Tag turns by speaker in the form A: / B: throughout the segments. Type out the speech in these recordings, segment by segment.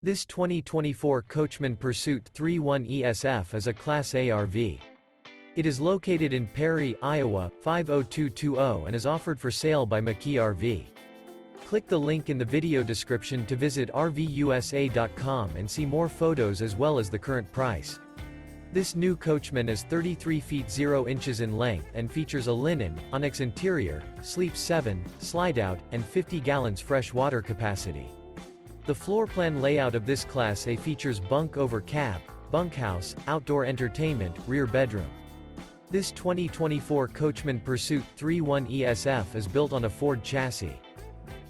A: This 2024 Coachmen Pursuit 3.1 ESF is a Class A RV. It is located in Perry, Iowa, 50220 and is offered for sale by McKee RV. Click the link in the video description to visit RVUSA.com and see more photos as well as the current price. This new Coachmen is 33 feet 0 inches in length and features a linen, Onyx interior, sleeps 7, Slideout, and 50 gallons fresh water capacity. The floor plan layout of this Class A features Bunk Over Cab, Bunkhouse, outdoor entertainment, rear bedroom. This 2024 Coachmen Pursuit 3.1 ESF is built on a Ford chassis.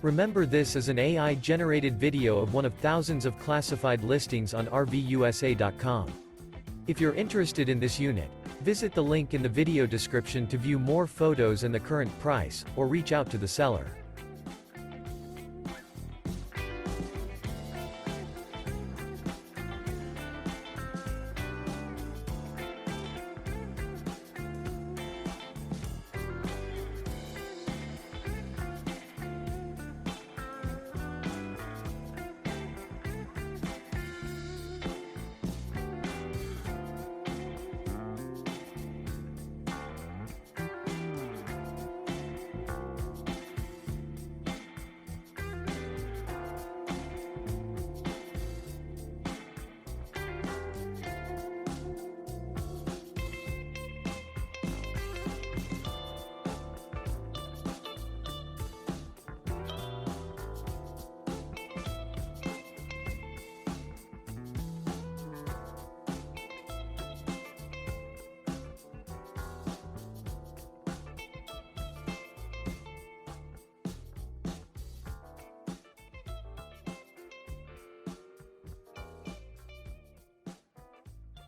A: Remember, this is an AI-generated video of one of thousands of classified listings on RVUSA.com. If you're interested in this unit, visit the link in the video description to view more photos and the current price, or reach out to the seller.